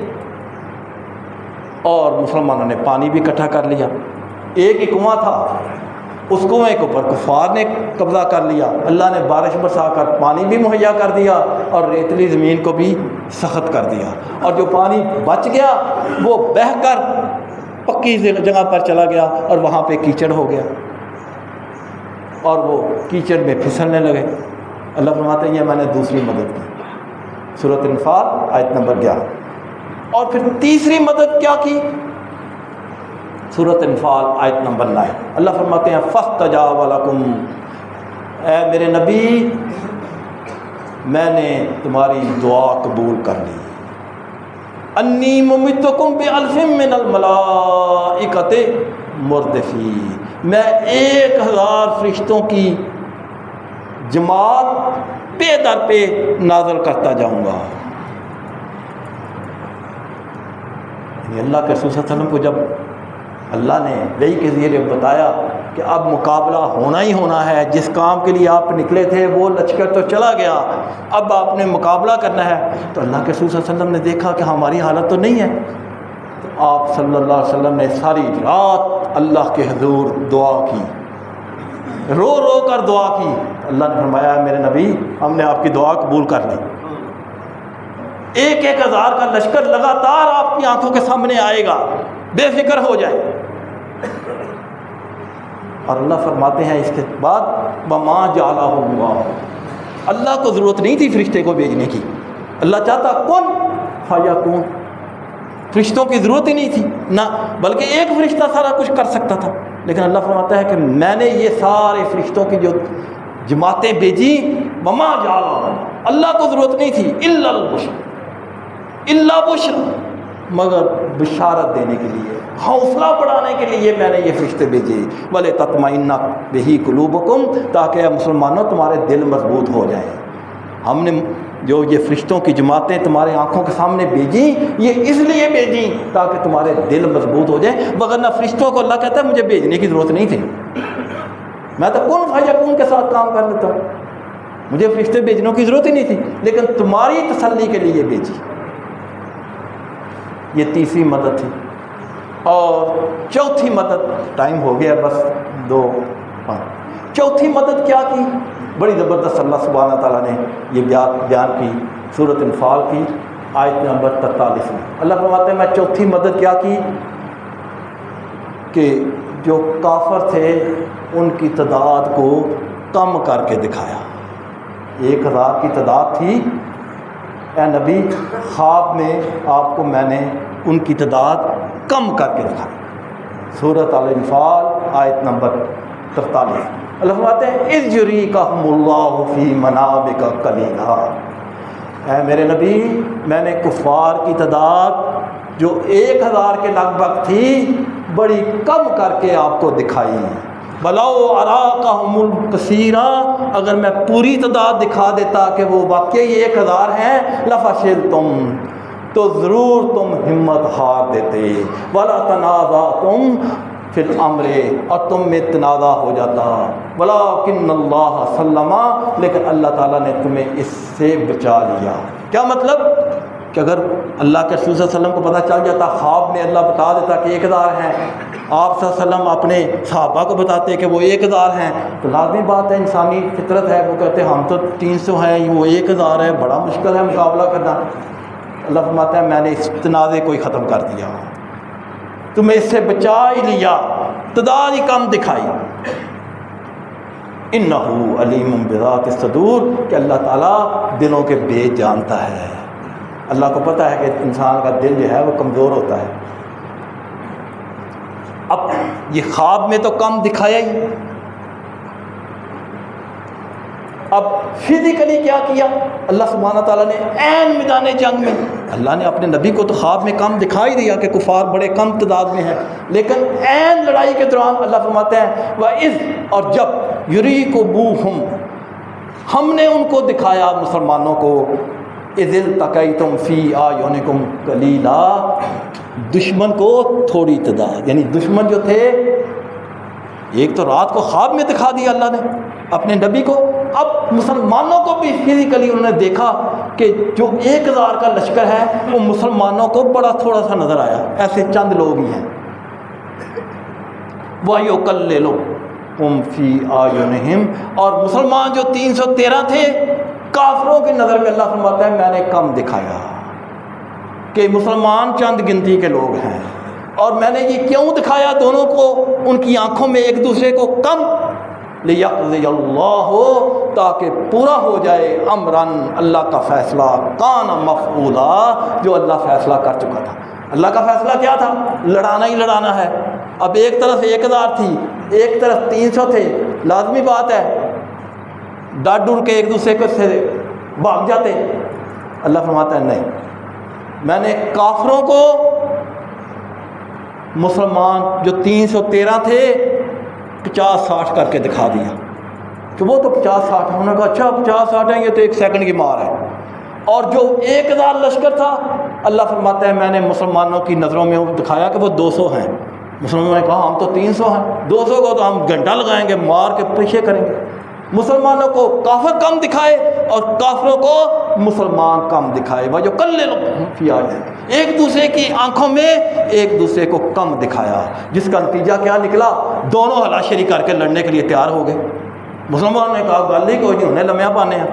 اور مسلمانوں نے پانی بھی اکٹھا کر لیا۔ ایک ہی کنواں تھا، اس کنویں کے اوپر کفار نے قبضہ کر لیا، اللہ نے بارش برسا کر پانی بھی مہیا کر دیا اور ریتلی زمین کو بھی سخت کر دیا، اور جو پانی بچ گیا وہ بہہ کر پکی جگہ پر چلا گیا اور وہاں پہ کیچڑ ہو گیا اور وہ کیچڑ میں پھسلنے لگے۔ اللہ فرماتے ہیں یہ میں نے دوسری مدد کی، سورۃ انفال آیت نمبر 11۔ اور پھر تیسری مدد کیا کی؟ سورۃ انفال آیت نمبر 9، اللہ فرماتے ہیں فاستجاب لکم، اے میرے نبی میں نے تمہاری دعا قبول کر لی، انی ممدکم بألف من الملائکۃ مردفین، میں 1000 فرشتوں کی جماعت پے در پہ نازل کرتا جاؤں گا۔ اللہ کے رسول صلی اللہ علیہ وسلم کو جب اللہ نے وحی کے ذریعے بتایا کہ اب مقابلہ ہونا ہی ہونا ہے، جس کام کے لیے آپ نکلے تھے وہ لشکر تو چلا گیا، اب آپ نے مقابلہ کرنا ہے، تو اللہ کے رسول صلی اللہ علیہ وسلم نے دیکھا کہ ہماری حالت تو نہیں ہے، تو آپ صلی اللہ علیہ وسلم نے ساری رات اللہ کے حضور دعا کی، رو رو کر دعا کی۔ اللہ نے فرمایا میرے نبی ہم نے آپ کی دعا قبول کر لی، 1000 کا لشکر لگاتار آپ کی آنکھوں کے سامنے آئے گا، بے فکر ہو جائے۔ اور اللہ فرماتے ہیں اس کے بعد وما جعلہ اللہ، اللہ کو ضرورت نہیں تھی فرشتے کو بھیجنے کی، اللہ چاہتا کن فیکون، فرشتوں کی ضرورت ہی نہیں تھی نہ، بلکہ ایک فرشتہ سارا کچھ کر سکتا تھا، لیکن اللہ فرماتا ہے کہ میں نے یہ سارے فرشتوں کی جو جماعتیں بھیجی، وما جعلہ، اللہ کو ضرورت نہیں تھی، الا البشر، الا بشر، مگر بشارت دینے کے لیے، حوصلہ بڑھانے کے لیے میں نے یہ فرشتے بھیجے، وَلِتَطْمَئِنَّ بِهِ قُلُوبُكُمْ، تاکہ مسلمانوں تمہارے دل مضبوط ہو جائیں۔ ہم نے جو یہ فرشتوں کی جماعتیں تمہارے آنکھوں کے سامنے بھیجیں، یہ اس لیے بھیجیں تاکہ تمہارے دل مضبوط ہو جائیں، وگرنہ فرشتوں کو اللہ کہتا ہے مجھے بھیجنے کی ضرورت نہیں تھی، میں تو کن فیکون کے ساتھ کام کر لیتا ہوں، مجھے فرشتے بھیجنے کی ضرورت ہی نہیں تھی، لیکن تمہاری تسلی کے لیے بھیجی۔ یہ تیسری مدد تھی۔ اور چوتھی مدد، ٹائم ہو گیا بس دو، چوتھی مدد کیا کی؟ بڑی زبردست اللہ سبحانہ تعالیٰ نے یہ بیان کی سورۃ انفال کی آیت نمبر 43 میں۔ اللہ فرماتے ہیں میں چوتھی مدد کیا کی کہ جو کافر تھے ان کی تعداد کو کم کر کے دکھایا۔ 1000 کی تعداد تھی، اے نبی خواب میں آپ کو میں نے ان کی تعداد کم کر کے دکھائی۔ سورۃ الانفال آیت نمبر 43۔ اللہ فرماتے ہیں اذ یریکہم اللہ فی منامک قلیلا، اے میرے نبی میں نے کفار کی تعداد جو 1000 کے لگ بھگ تھی بڑی کم کر کے آپ کو دکھائی۔ بلاؤ اراکہم الکثیرا، اگر میں پوری تعداد دکھا دیتا کہ وہ واقعی 1000 ہیں، لفشلتم، تو ضرور تم ہمت ہار دیتے، ولا تنازعتم فی الامر، اور تم میں تنازع ہو جاتا، ولکن اللہ سلم، لیکن اللہ تعالیٰ نے تمہیں اس سے بچا لیا۔ کیا مطلب کہ اگر اللہ کے رسول صلی اللہ علیہ وسلم کو پتہ چل جاتا، خواب میں اللہ بتا دیتا کہ 1000 ہیں، آپ صلی اللہ علیہ وسلم اپنے صحابہ کو بتاتے کہ وہ 1000 ہیں، تو لازمی بات ہے، انسانی فطرت ہے، وہ کہتے ہیں ہم تو 300 ہیں، وہ 1000 ہے، بڑا مشکل ہے مقابلہ کرنا۔ اللہ فرماتا ہے میں نے اس تنازع کو ہی ختم کر دیا، تمہیں اس سے بچا ہی لیا، تعداد ہی کم دکھائی۔ انہ علیم بذات الصدور، کہ اللہ تعالیٰ دلوں کے بیج جانتا ہے، اللہ کو پتہ ہے کہ انسان کا دل جو ہے وہ کمزور ہوتا ہے۔ اب یہ خواب میں تو کم دکھایا ہی، اب فزیکلی کیا کیا اللہ سبحانہ تعالیٰ نے؟ عین میدان جنگ میں اللہ نے اپنے نبی کو تو خواب میں کم دکھائی دیا کہ کفار بڑے کم تعداد میں ہیں، لیکن عین لڑائی کے دوران اللہ فرماتے ہیں وَإِذْ، اور جب یُرِیکُمُوہُم، ہم نے ان کو دکھایا مسلمانوں کو، اِذِ الْتَقَیْتُمْ فِی أَعْیُنِکُمْ قَلِیلًا، دشمن کو تھوڑی تعداد، یعنی دشمن جو تھے، ایک تو رات کو خواب میں دکھا دیا اللہ نے اپنے نبی کو، اب مسلمانوں کو بھی فزیکلی انہوں نے دیکھا کہ جو 1000 کا لشکر ہے وہ مسلمانوں کو بڑا تھوڑا سا نظر آیا، ایسے چند لوگ ہی ہیں۔ وَيُقَلِّلُكُمْ فِی أَعْیُنِہِمْ، اور مسلمان جو 313 تھے کافروں کی نظر میں اللہ فرماتا ہے میں نے کم دکھایا کہ مسلمان چند گنتی کے لوگ ہیں، اور میں نے یہ کیوں دکھایا دونوں کو ان کی آنکھوں میں ایک دوسرے کو کم؟ لِيَقْضِيَ اللَّهُ، تاکہ پورا ہو جائے امراً، اللہ کا فیصلہ، کان مفعولا، جو اللہ فیصلہ کر چکا تھا۔ اللہ کا فیصلہ کیا تھا؟ لڑانا ہی لڑانا ہے۔ اب ایک طرف 1000 تھی، ایک طرف 300 تھے، لازمی بات ہے ڈر ڈر کے ایک دوسرے کو سے بھاگ جاتے۔ اللہ فرماتا ہے نہیں، میں نے کافروں کو مسلمان جو 313 تھے 50-60 کر کے دکھا دیا کہ وہ تو 50-60 ہیں، انہوں نے کہا اچھا 50-60 ہیں، یہ تو 1 سیکنڈ کی مار ہے۔ اور جو 1000 لشکر تھا اللہ فرماتا ہے میں نے مسلمانوں کی نظروں میں دکھایا کہ وہ 200 ہیں، مسلمانوں نے کہا ہم تو 300 ہیں، 200 کو تو ہم گھنٹہ لگائیں گے، مار کے پیچھے کریں گے۔ مسلمانوں کو کافر کم دکھائے اور کافروں کو مسلمان کم دکھائے، وہ جو کلّ فی آیاتہ، ایک دوسرے کی آنکھوں میں ایک دوسرے کو کم دکھایا، جس کا نتیجہ کیا نکلا؟ دونوں ہلاشری کر کے لڑنے کے لیے تیار ہو گئے۔ مسلمانوں نے کہا گل ہی کوئی نہیں، انہیں لمحہ پانے ہیں،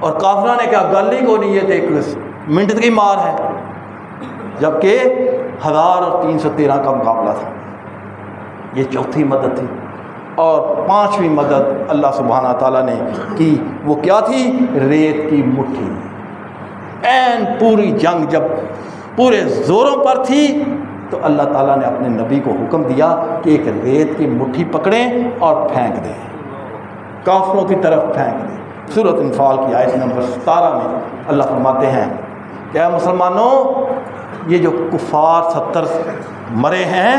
اور کافروں نے کہا گل ہی کوئی نہیں، یہ تو 1 منٹ کی مار ہے، جبکہ 1000 اور 313 کا مقابلہ تھا۔ یہ چوتھی مدد تھی۔ اور پانچویں مدد اللہ سبحانہ تعالیٰ نے کی، وہ کیا تھی؟ ریت کی مٹھی۔ این پوری جنگ جب پورے زوروں پر تھی تو اللہ تعالیٰ نے اپنے نبی کو حکم دیا کہ ایک ریت کی مٹھی پکڑیں اور پھینک دیں، کافروں کی طرف پھینک دیں۔ سورۃ انفال کی آیت نمبر 17 میں اللہ فرماتے ہیں کہ اے مسلمانوں، یہ جو کفار 70 مرے ہیں،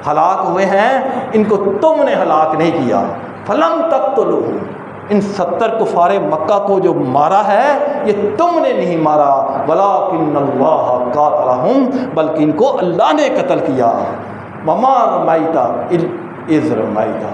ہلاک ہوئے ہیں، ان کو تم نے ہلاک نہیں کیا۔ فلم تقتلوہم، ان 70 کفار مکہ کو جو مارا ہے یہ تم نے نہیں مارا، ولکن اللہ قاتلہم، بلکہ ان کو اللہ نے قتل کیا۔ وما رمیت اذ رمیت،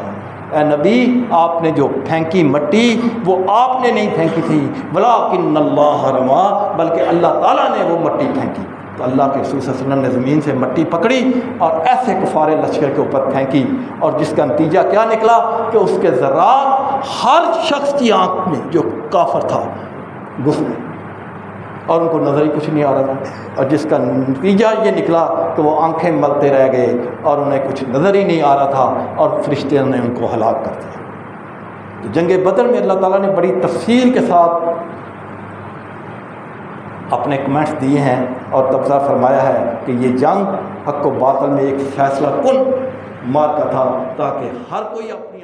اے نبی آپ نے جو پھینکی مٹی وہ آپ نے نہیں پھینکی تھی، ولکن اللہ رما، بلکہ اللہ تعالیٰ نے وہ مٹی پھینکی۔ تو اللہ کے رسول صلی اللہ علیہ وسلم نے زمین سے مٹی پکڑی اور ایسے کفار لشکر کے اوپر پھینکی، اور جس کا نتیجہ کیا نکلا کہ اس کے ذرات ہر شخص کی آنکھ میں جو کافر تھا گھس گئے، اور ان کو نظر ہی کچھ نہیں آ رہا تھا، اور جس کا نتیجہ یہ نکلا کہ وہ آنکھیں ملتے رہ گئے اور انہیں کچھ نظر ہی نہیں آ رہا تھا، اور فرشتوں نے ان کو ہلاک کر دیا۔ تو جنگ بدر میں اللہ تعالیٰ نے بڑی تفصیل کے ساتھ اپنے کمنٹس دیے ہیں اور تبصرہ فرمایا ہے کہ یہ جنگ حق و باطل میں ایک فیصلہ کن مارکا تھا، تاکہ ہر کوئی اپنی